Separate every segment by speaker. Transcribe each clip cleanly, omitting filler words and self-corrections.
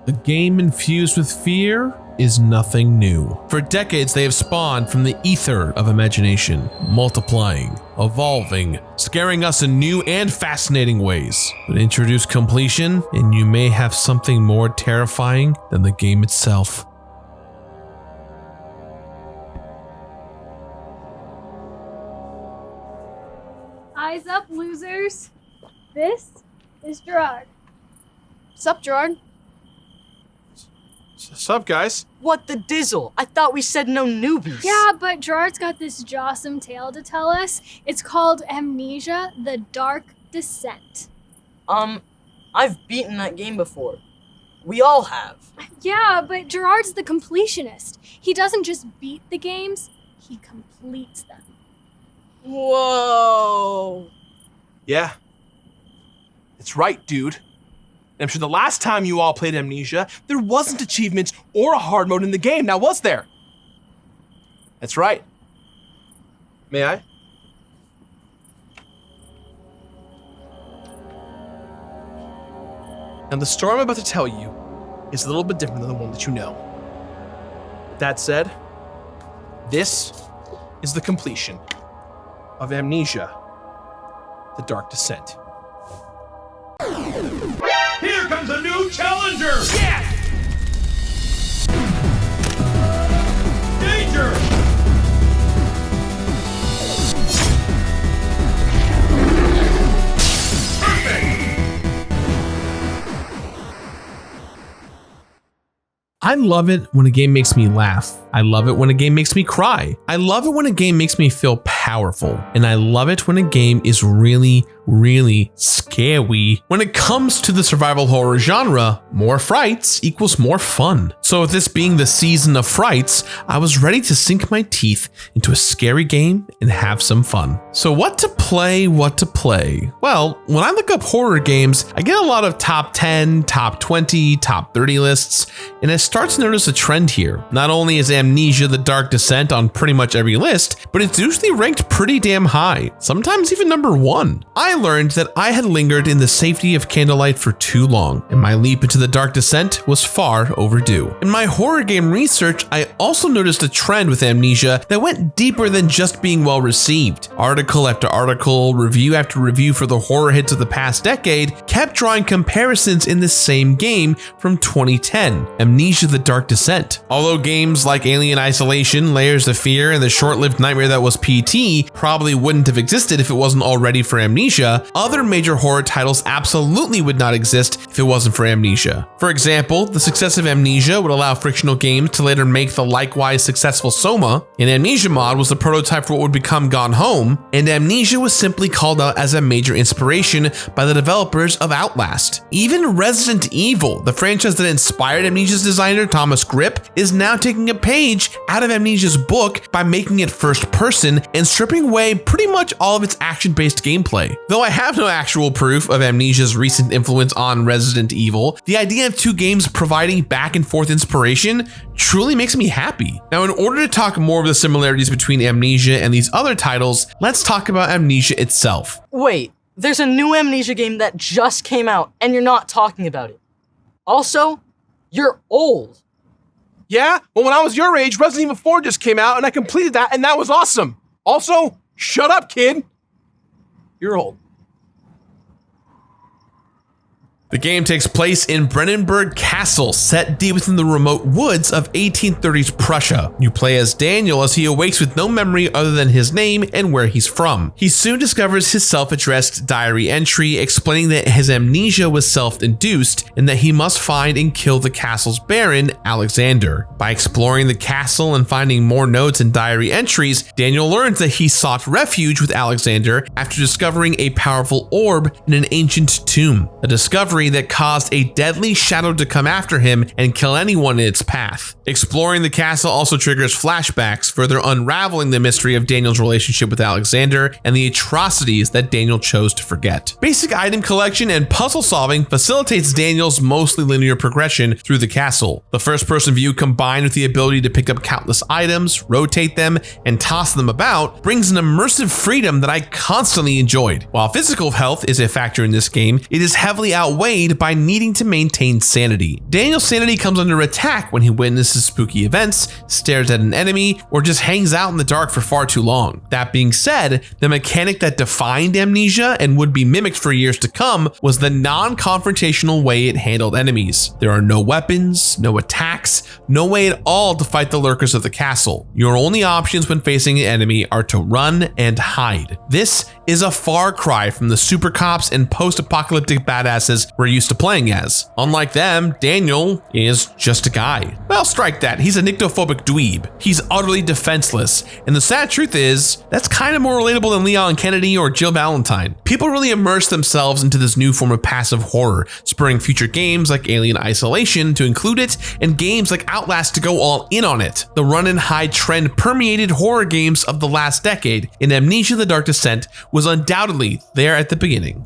Speaker 1: A game infused with fear is nothing new. For decades, they have spawned from the ether of imagination, multiplying, evolving, scaring us in new and fascinating ways. But introduce completion, and you may have something more terrifying than the game itself.
Speaker 2: Eyes up, losers. This is Gerard. Sup, Gerard?
Speaker 3: Sup, guys?
Speaker 4: What the dizzle? I thought we said no newbies.
Speaker 2: Yeah, but Gerard's got this jawsome tale to tell us. It's called Amnesia The Dark Descent.
Speaker 4: I've beaten that game before. We all have.
Speaker 2: Yeah, but Gerard's the completionist. He doesn't just beat the games, he completes them.
Speaker 4: Whoa.
Speaker 3: Yeah. That's right, dude. I'm sure the last time you all played Amnesia, there wasn't achievements or a hard mode in the game, now was there? That's right. May I? Now the story I'm about to tell you is a little bit different than the one that you know. That said, this is the completion of Amnesia The Dark Descent.
Speaker 5: Here comes a new challenger!
Speaker 3: Yes!
Speaker 5: Danger!
Speaker 1: I love it when a game makes me laugh. I love it when a game makes me cry. I love it when a game makes me feel powerful. And I love it when a game is really, really scary. When it comes to the survival horror genre, more frights equals more fun. So with this being the season of frights, I was ready to sink my teeth into a scary game and have some fun. So what to play? Well, when I look up horror games, I get a lot of top 10, top 20, top 30 lists, and I start to notice a trend here. Not only is Amnesia The Dark Descent on pretty much every list, but it's usually ranked pretty damn high, sometimes even number 1. I learned that I had lingered in the safety of candlelight for too long, and my leap into The Dark Descent was far overdue. In my horror game research, I also noticed a trend with Amnesia that went deeper than just being well received. Article after article, review after review for the horror hits of the past decade kept drawing comparisons in the same game from 2010, Amnesia The Dark Descent. Although games like Alien Isolation, Layers of Fear, and the short-lived nightmare that was PT probably wouldn't have existed if it wasn't already for Amnesia, other major horror titles absolutely would not exist if it wasn't for Amnesia. For example, the success of Amnesia would allow Frictional Games to later make the likewise successful Soma, and Amnesia Mod was the prototype for what would become Gone Home, and Amnesia was simply called out as a major inspiration by the developers of Outlast. Even Resident Evil, the franchise that inspired Amnesia's designer Thomas Grip, is now taking a page out of Amnesia's book by making it first person and stripping away pretty much all of its action-based gameplay. Though I have no actual proof of Amnesia's recent influence on Resident Evil, the idea of two games providing back and forth inspiration truly makes me happy. Now, in order to talk more of the similarities between Amnesia and these other titles, let's talk about Amnesia itself.
Speaker 4: Wait, there's a new Amnesia game that just came out and you're not talking about it. Also, you're old.
Speaker 3: Yeah? Well, when I was your age, Resident Evil 4 just came out and I completed that and that was awesome. Also, shut up, kid. You're old.
Speaker 1: The game takes place in Brennenburg Castle, set deep within the remote woods of 1830s Prussia. You play as Daniel as he awakes with no memory other than his name and where he's from. He soon discovers his self-addressed diary entry explaining that his amnesia was self-induced and that he must find and kill the castle's baron, Alexander. By exploring the castle and finding more notes and diary entries, Daniel learns that he sought refuge with Alexander after discovering a powerful orb in an ancient tomb. A discovery that caused a deadly shadow to come after him and kill anyone in its path. Exploring the castle also triggers flashbacks, further unraveling the mystery of Daniel's relationship with Alexander and the atrocities that Daniel chose to forget. Basic item collection and puzzle solving facilitates Daniel's mostly linear progression through the castle. The first-person view combined with the ability to pick up countless items, rotate them, and toss them about brings an immersive freedom that I constantly enjoyed. While physical health is a factor in this game, it is heavily outweighed played by needing to maintain sanity. Daniel's sanity comes under attack when he witnesses spooky events, stares at an enemy, or just hangs out in the dark for far too long. That being said, the mechanic that defined Amnesia and would be mimicked for years to come was the non-confrontational way it handled enemies. There are no weapons, no attacks, no way at all to fight the lurkers of the castle. Your only options when facing an enemy are to run and hide. This is a far cry from the super cops and post-apocalyptic badasses we're used to playing as. Unlike them, Daniel is just a guy. Well, strike that. He's a nyctophobic dweeb. He's utterly defenseless. And the sad truth is, that's kind of more relatable than Leon Kennedy or Jill Valentine. People really immerse themselves into this new form of passive horror, spurring future games like Alien Isolation to include it, and games like Outlast to go all in on it. The run and hide trend permeated horror games of the last decade, and Amnesia The Dark Descent was undoubtedly there at the beginning.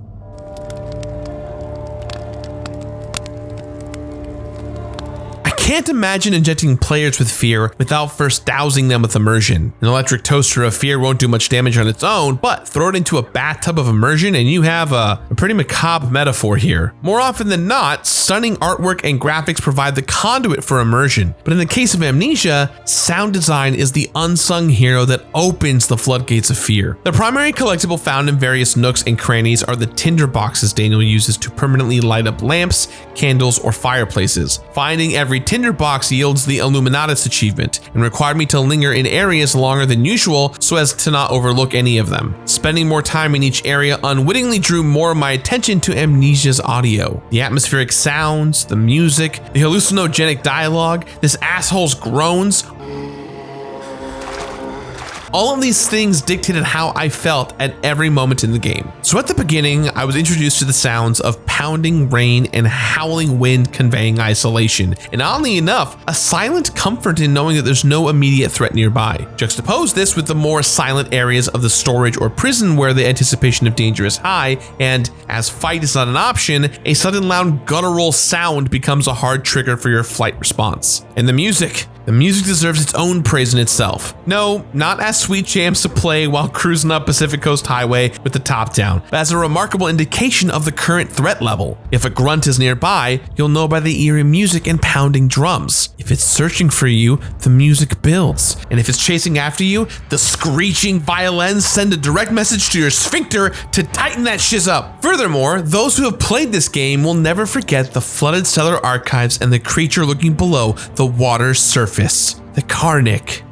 Speaker 1: I can't imagine injecting players with fear without first dousing them with immersion. An electric toaster of fear won't do much damage on its own, but throw it into a bathtub of immersion and you have a pretty macabre metaphor here. More often than not, stunning artwork and graphics provide the conduit for immersion. But in the case of Amnesia, sound design is the unsung hero that opens the floodgates of fear. The primary collectible found in various nooks and crannies are the tinder boxes Daniel uses to permanently light up lamps, candles, or fireplaces. Finding every tinder box yields the Illuminatus achievement and required me to linger in areas longer than usual so as to not overlook any of them. Spending more time in each area unwittingly drew more of my attention to Amnesia's audio. The atmospheric sounds, the music, the hallucinogenic dialogue, this asshole's groans. All of these things dictated how I felt at every moment in the game. So at the beginning, I was introduced to the sounds of pounding rain and howling wind conveying isolation, and oddly enough, a silent comfort in knowing that there's no immediate threat nearby. Juxtapose this with the more silent areas of the storage or prison where the anticipation of danger is high, and as fight is not an option, a sudden loud guttural sound becomes a hard trigger for your flight response. And the music deserves its own praise in itself. No, not as sweet jams to play while cruising up Pacific Coast Highway with the top down, but as a remarkable indication of the current threat level. If a grunt is nearby, you'll know by the eerie music and pounding drums. If it's searching for you, the music builds. And if it's chasing after you, the screeching violins send a direct message to your sphincter to tighten that shiz up. Furthermore, those who have played this game will never forget the flooded cellar archives and the creature looking below the water's surface. The Karnik,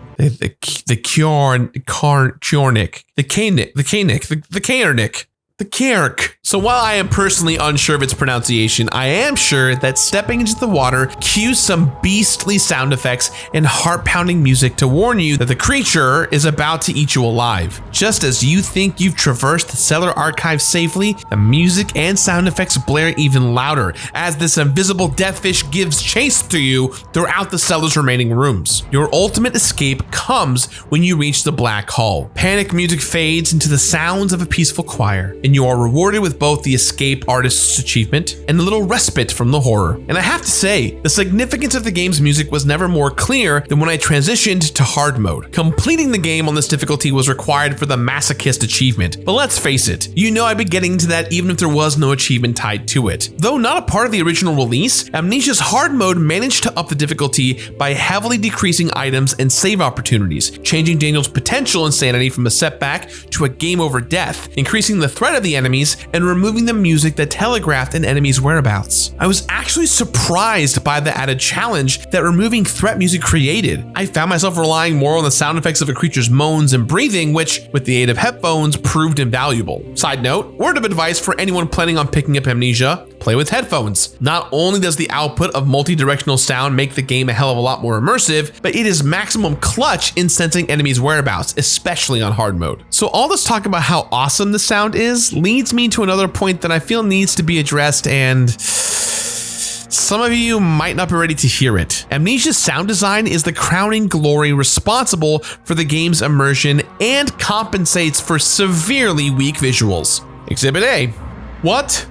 Speaker 1: the Kerk. So while I am personally unsure of its pronunciation, I am sure that stepping into the water cues some beastly sound effects and heart-pounding music to warn you that the creature is about to eat you alive. Just as you think you've traversed the cellar archive safely, the music and sound effects blare even louder as this invisible deathfish gives chase to you throughout the cellar's remaining rooms. Your ultimate escape comes when you reach the black hall. Panic music fades into the sounds of a peaceful choir, and you are rewarded with both the escape artist's achievement and a little respite from the horror. And I have to say, the significance of the game's music was never more clear than when I transitioned to hard mode. Completing the game on this difficulty was required for the masochist achievement, but let's face it, you know I'd be getting to that even if there was no achievement tied to it. Though not a part of the original release, Amnesia's hard mode managed to up the difficulty by heavily decreasing items and save opportunities, changing Daniel's potential insanity from a setback to a game over death, increasing the threat of the enemies, and removing the music that telegraphed an enemy's whereabouts. I was actually surprised by the added challenge that removing threat music created. I found myself relying more on the sound effects of a creature's moans and breathing, which, with the aid of headphones, proved invaluable. Side note, word of advice for anyone planning on picking up Amnesia: play with headphones. Not only does the output of multi-directional sound make the game a hell of a lot more immersive, but it is maximum clutch in sensing enemies' whereabouts, especially on hard mode. So all this talk about how awesome the sound is leads me to another point that I feel needs to be addressed, and some of you might not be ready to hear it. Amnesia's sound design is the crowning glory responsible for the game's immersion and compensates for severely weak visuals. Exhibit A. What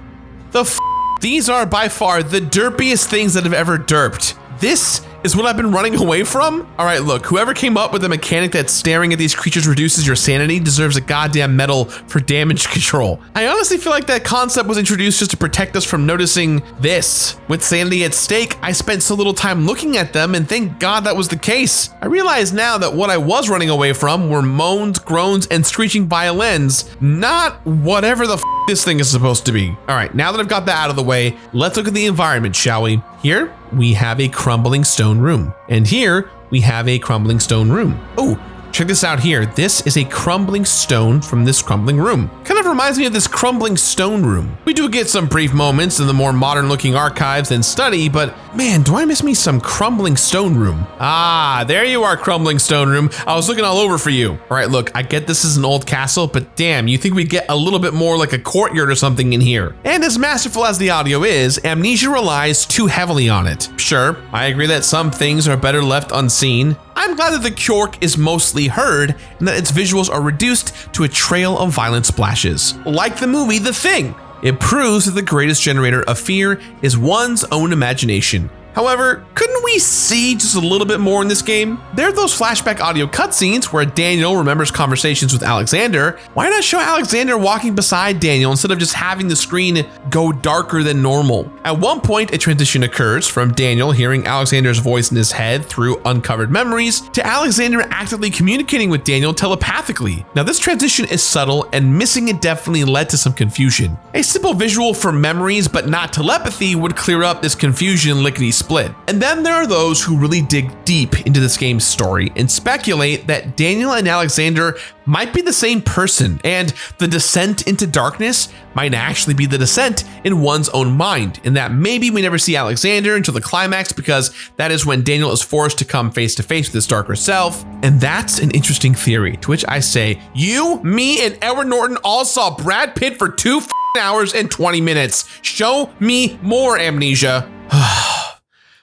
Speaker 1: the f? These are by far the derpiest things that have ever derped. This is what I've been running away from? All right, look, whoever came up with the mechanic that staring at these creatures reduces your sanity deserves a goddamn medal for damage control. I honestly feel like that concept was introduced just to protect us from noticing this. With sanity at stake, I spent so little time looking at them, and thank God that was the case. I realize now that what I was running away from were moans, groans, and screeching violins, not whatever the this thing is supposed to be. All right, now that I've got that out of the way, let's look at the environment, shall we? Here, we have a crumbling stone room. And here, we have a crumbling stone room. Oh, check this out here. This is a crumbling stone from this crumbling room. Kind of reminds me of this crumbling stone room. We do get some brief moments in the more modern looking archives and study, but man, do I miss me some crumbling stone room. Ah, there you are, crumbling stone room. I was looking all over for you. All right, look, I get this is an old castle, but damn, you think we'd get a little bit more like a courtyard or something in here. And as masterful as the audio is, Amnesia relies too heavily on it. Sure, I agree that some things are better left unseen. I'm glad that the Kjork is mostly heard and that its visuals are reduced to a trail of violent splashes. Like the movie The Thing, it proves that the greatest generator of fear is one's own imagination. However, couldn't we see just a little bit more in this game? There are those flashback audio cutscenes where Daniel remembers conversations with Alexander. Why not show Alexander walking beside Daniel instead of just having the screen go darker than normal? At one point, a transition occurs from Daniel hearing Alexander's voice in his head through uncovered memories to Alexander actively communicating with Daniel telepathically. Now, this transition is subtle, and missing it definitely led to some confusion. A simple visual for memories but not telepathy would clear up this confusion lickety-split. And then there are those who really dig deep into this game's story and speculate that Daniel and Alexander might be the same person, and the descent into darkness might actually be the descent in one's own mind, and that maybe we never see Alexander until the climax because that is when Daniel is forced to come face to face with his darker self. And that's an interesting theory, to which I say, you, me, and Edward Norton all saw Brad Pitt for 2 hours and 20 minutes. Show me more, Amnesia.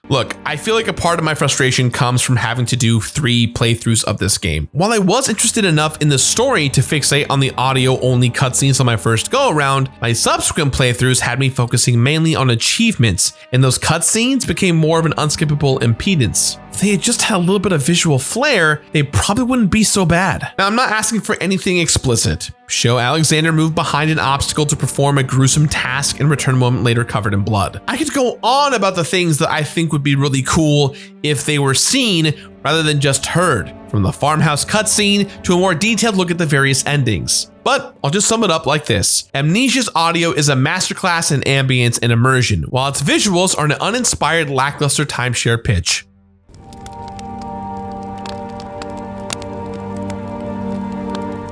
Speaker 1: Look, I feel like a part of my frustration comes from having to do 3 playthroughs of this game. While I was interested enough in the story to fixate on the audio-only cutscenes on my first go-around, my subsequent playthroughs had me focusing mainly on achievements, and those cutscenes became more of an unskippable impedance. If they had just had a little bit of visual flair, they probably wouldn't be so bad. Now, I'm not asking for anything explicit. Show Alexander move behind an obstacle to perform a gruesome task and return a moment later covered in blood. I could go on about the things that I think would be really cool if they were seen rather than just heard, from the farmhouse cutscene to a more detailed look at the various endings. But I'll just sum it up like this. Amnesia's audio is a masterclass in ambience and immersion, while its visuals are an uninspired, lackluster timeshare pitch.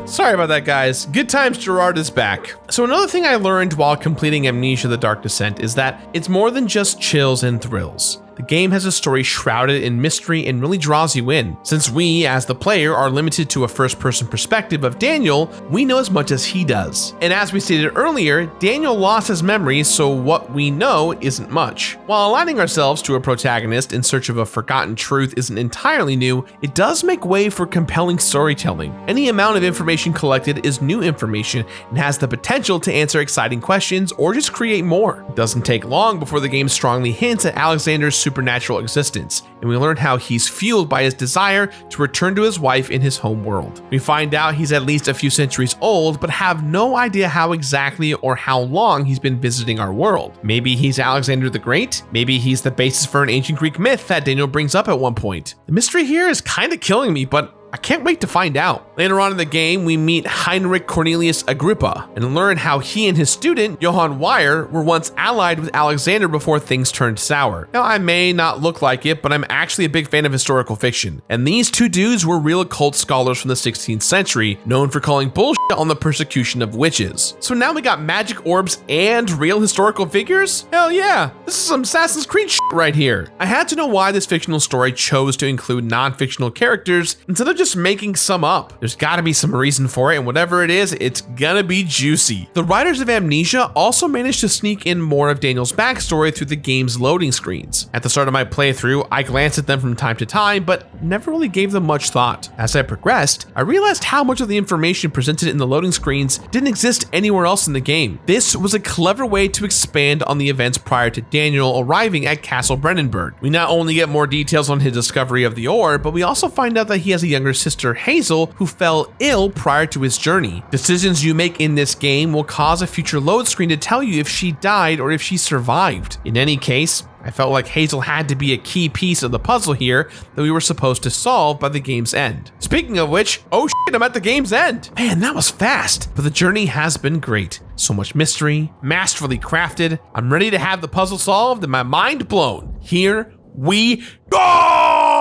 Speaker 1: Sorry about that, guys. Good times Gerard is back. So another thing I learned while completing Amnesia The Dark Descent is that it's more than just chills and thrills. The game has a story shrouded in mystery and really draws you in. Since we, as the player, are limited to a first-person perspective of Daniel, we know as much as he does. And as we stated earlier, Daniel lost his memories, so what we know isn't much. While aligning ourselves to a protagonist in search of a forgotten truth isn't entirely new, it does make way for compelling storytelling. Any amount of information collected is new information and has the potential to answer exciting questions or just create more. It doesn't take long before the game strongly hints at Alexander's supernatural existence, and we learn how he's fueled by his desire to return to his wife in his home world. We find out he's at least a few centuries old, but have no idea how exactly or how long he's been visiting our world. Maybe he's Alexander the Great, maybe he's the basis for an ancient Greek myth that Daniel brings up at one point. The mystery here is kind of killing me, but I can't wait to find out. Later on in the game, we meet Heinrich Cornelius Agrippa and learn how he and his student, Johann Weyer, were once allied with Alexander before things turned sour. Now, I may not look like it, but I'm actually a big fan of historical fiction. And these two dudes were real occult scholars from the 16th century, known for calling bullshit on the persecution of witches. So now we got magic orbs and real historical figures? Hell yeah, this is some Assassin's Creed shit right here. I had to know why this fictional story chose to include non-fictional characters instead of just making some up. There's gotta be some reason for it, and whatever it is, it's gonna be juicy. The writers of Amnesia also managed to sneak in more of Daniel's backstory through the game's loading screens. At the start of my playthrough, I glanced at them from time to time, but never really gave them much thought. As I progressed, I realized how much of the information presented in the loading screens didn't exist anywhere else in the game. This was a clever way to expand on the events prior to Daniel arriving at Castle Brennenburg. We not only get more details on his discovery of the ore, but we also find out that he has a younger sister, Hazel, who fell ill prior to his journey. Decisions you make in this game will cause a future load screen to tell you if she died or if she survived. In any case, I felt like Hazel had to be a key piece of the puzzle here that we were supposed to solve by the game's end. Speaking of which, oh shit, I'm at the game's end. Man, that was fast, but the journey has been great. So much mystery, masterfully crafted. I'm ready to have the puzzle solved and my mind blown. Here we go! Ah!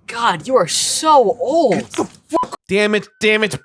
Speaker 4: God, you are so old.
Speaker 1: Damn it,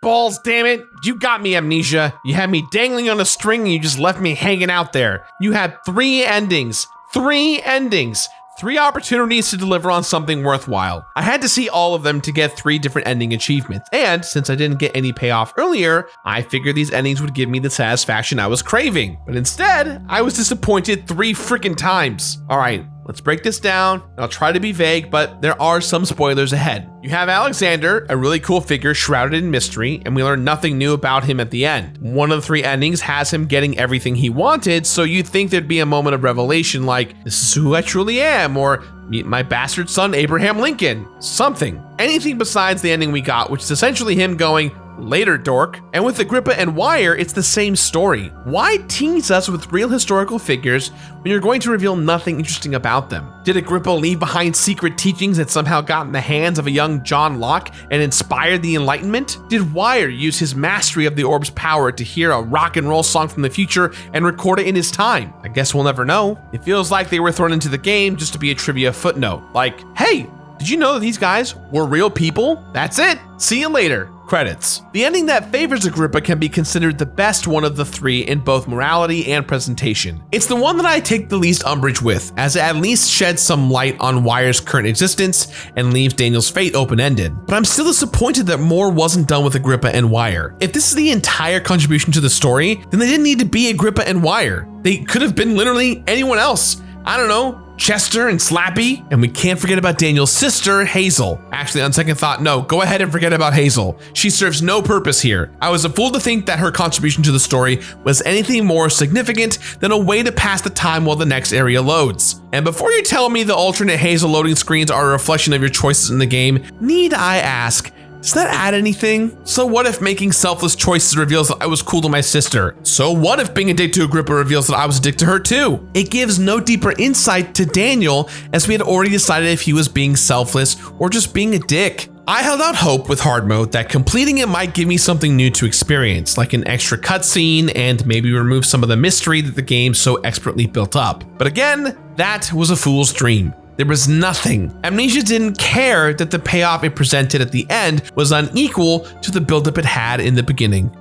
Speaker 1: balls, damn it. You got me, Amnesia. You had me dangling on a string and you just left me hanging out there. You had 3 endings. 3 endings. 3 opportunities to deliver on something worthwhile. I had to see all of them to get 3 different ending achievements, and since I didn't get any payoff earlier, I figured these endings would give me the satisfaction I was craving. But instead, I was disappointed 3 freaking times. Alright, let's break this down. I'll try to be vague, but there are some spoilers ahead. You have Alexander, a really cool figure shrouded in mystery, and we learn nothing new about him at the end. One of the 3 endings has him getting everything he wanted, so you'd think there'd be a moment of revelation like, this is who I truly am, or meet my bastard son Abraham Lincoln. Something. Anything besides the ending we got, which is essentially him going, later, dork. And with Agrippa and Wire, it's the same story. Why tease us with real historical figures when you're going to reveal nothing interesting about them? Did Agrippa leave behind secret teachings that somehow got in the hands of a young John Locke and inspired the Enlightenment? Did Wire use his mastery of the orb's power to hear a rock and roll song from the future and record it in his time? I guess we'll never know. It feels like they were thrown into the game just to be a trivia footnote. Like, hey, did you know that these guys were real people? That's it. See you later. Credits. The ending that favors Agrippa can be considered the best one of the 3 in both morality and presentation. It's the one that I take the least umbrage with, as it at least sheds some light on Wire's current existence and leaves Daniel's fate open-ended. But I'm still disappointed that more wasn't done with Agrippa and Wire. If this is the entire contribution to the story, then they didn't need to be Agrippa and Wire. They could have been literally anyone else. I don't know, Chester and Slappy, and we can't forget about Daniel's sister, Hazel. Actually, on second thought, no, go ahead and forget about Hazel. She serves no purpose here. I was a fool to think that her contribution to the story was anything more significant than a way to pass the time while the next area loads. And before you tell me the alternate Hazel loading screens are a reflection of your choices in the game, need I ask, does that add anything? So what if making selfless choices reveals that I was cool to my sister? So what if being a dick to Agrippa reveals that I was a dick to her too? It gives no deeper insight to Daniel, as we had already decided if he was being selfless or just being a dick. I held out hope with hard mode that completing it might give me something new to experience, like an extra cutscene and maybe remove some of the mystery that the game so expertly built up. But again, that was a fool's dream. There was nothing. Amnesia didn't care that the payoff it presented at the end was unequal to the buildup it had in the beginning.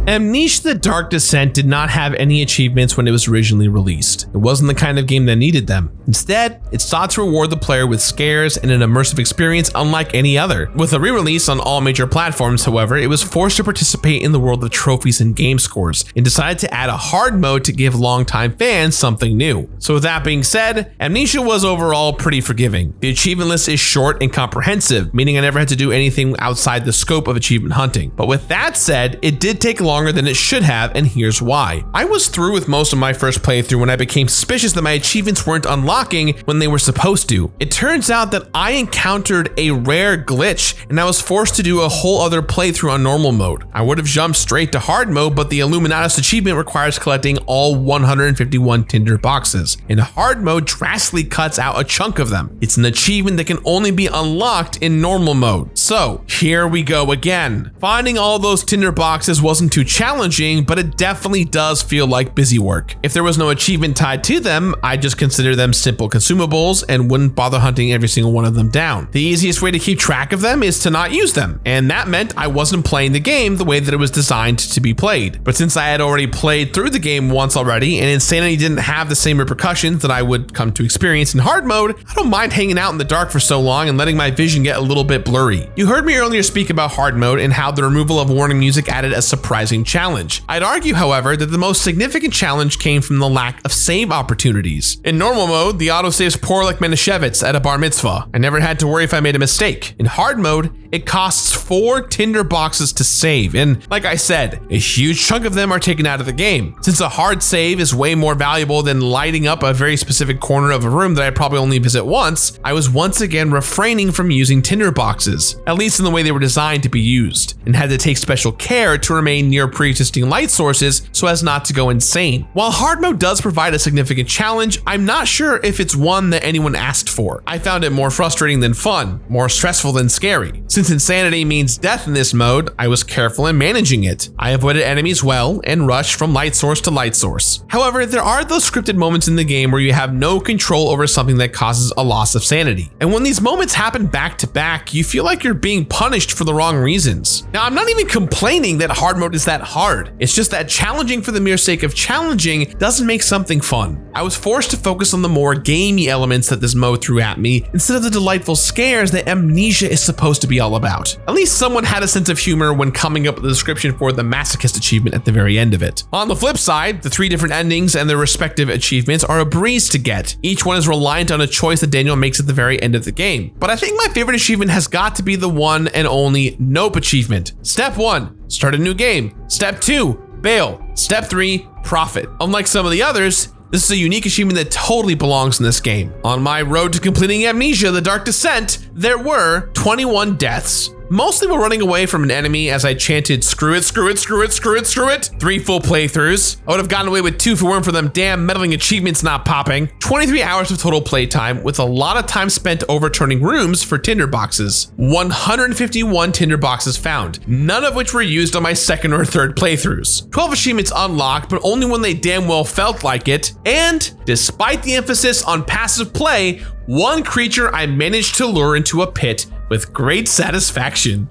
Speaker 1: Amnesia The Dark Descent did not have any achievements when it was originally released. It wasn't the kind of game that needed them. Instead, it sought to reward the player with scares and an immersive experience unlike any other. With a re-release on all major platforms, however, it was forced to participate in the world of trophies and game scores, and decided to add a hard mode to give longtime fans something new. So with that being said, Amnesia was overall pretty forgiving. The achievement list is short and comprehensive, meaning I never had to do anything outside the scope of achievement hunting. But with that said, it did take longer than it should have, and here's why. I was through with most of my first playthrough when I became suspicious that my achievements weren't unlocking when they were supposed to. It turns out that I encountered a rare glitch, and I was forced to do a whole other playthrough on normal mode. I would have jumped straight to hard mode, but the Illuminatus achievement requires collecting all 151 tinder boxes, and hard mode drastically cuts out a chunk of them. It's an achievement that can only be unlocked in normal mode. So here we go again. Finding all those tinder boxes wasn't too challenging, but it definitely does feel like busy work. If there was no achievement tied to them, I'd just consider them simple consumables and wouldn't bother hunting every single one of them down. The easiest way to keep track of them is to not use them, and that meant I wasn't playing the game the way that it was designed to be played. But since I had already played through the game once already, and Insanity didn't have the same repercussions that I would come to experience in hard mode, I don't mind hanging out in the dark for so long and letting my vision get a little bit blurry. You heard me earlier speak about hard mode and how the removal of warning music added a surprising challenge. I'd argue, however, that the most significant challenge came from the lack of save opportunities. In normal mode, the autosaves pour like Manischewitz at a bar mitzvah. I never had to worry if I made a mistake. In hard mode, it costs 4 tinder boxes to save, and like I said, a huge chunk of them are taken out of the game. Since a hard save is way more valuable than lighting up a very specific corner of a room that I probably only visit once, I was once again refraining from using tinder boxes, at least in the way they were designed to be used, and had to take special care to remain near pre-existing light sources so as not to go insane. While hard mode does provide a significant challenge, I'm not sure if it's one that anyone asked for. I found it more frustrating than fun, more stressful than scary. Since insanity means death in this mode, I was careful in managing it. I avoided enemies well and rushed from light source to light source. However, there are those scripted moments in the game where you have no control over something that causes a loss of sanity. And when these moments happen back to back, you feel like you're being punished for the wrong reasons. Now, I'm not even complaining that hard mode is that hard. It's just that challenging for the mere sake of challenging doesn't make something fun. I was forced to focus on the more gamey elements that this mode threw at me instead of the delightful scares that Amnesia is supposed to be all about. At least someone had a sense of humor when coming up with a description for the masochist achievement at the very end of it. On the flip side, the 3 different endings and their respective achievements are a breeze to get. Each one is reliant on a choice that Daniel makes at the very end of the game. But I think my favorite achievement has got to be the one and only Nope achievement. Step 1, start a new game. Step 2, bail. Step 3, profit. Unlike some of the others, this is a unique achievement that totally belongs in this game. On my road to completing Amnesia The Dark Descent, there were 21 deaths. Mostly while running away from an enemy as I chanted, screw it, screw it, screw it, screw it, screw it. 3 full playthroughs. I would have gotten away with 2 if it weren't for them damn meddling achievements not popping. 23 hours of total playtime with a lot of time spent overturning rooms for tinder boxes. 151 tinder boxes found, none of which were used on my 2nd or 3rd playthroughs. 12 achievements unlocked, but only when they damn well felt like it. And despite the emphasis on passive play, 1 creature I managed to lure into a pit with great satisfaction.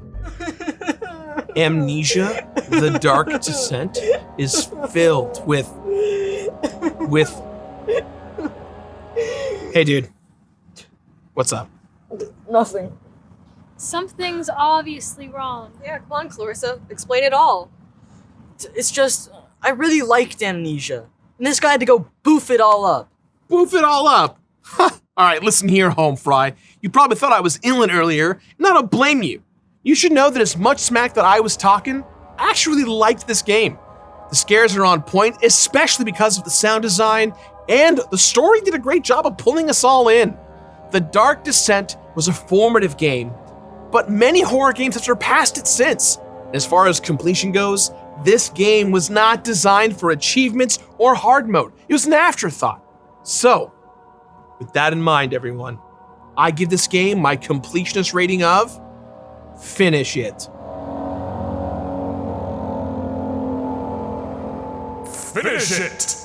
Speaker 3: Amnesia The Dark Descent is filled with... Hey, dude. What's up?
Speaker 4: Nothing.
Speaker 2: Something's obviously wrong.
Speaker 4: Yeah, come on, Clarissa. Explain it all. It's just, I really liked Amnesia. And this guy had to go boof it all up.
Speaker 3: Boof it all up. All right, listen here, home fry. You probably thought I was illin earlier, and I don't blame you. You should know that as much smack that I was talking, I actually really liked this game. The scares are on point, especially because of the sound design, and the story did a great job of pulling us all in. The Dark Descent was a formative game, but many horror games have surpassed it since. As far as completion goes, this game was not designed for achievements or hard mode. It was an afterthought. So, with that in mind, everyone, I give this game my completionist rating of finish it.
Speaker 5: Finish it!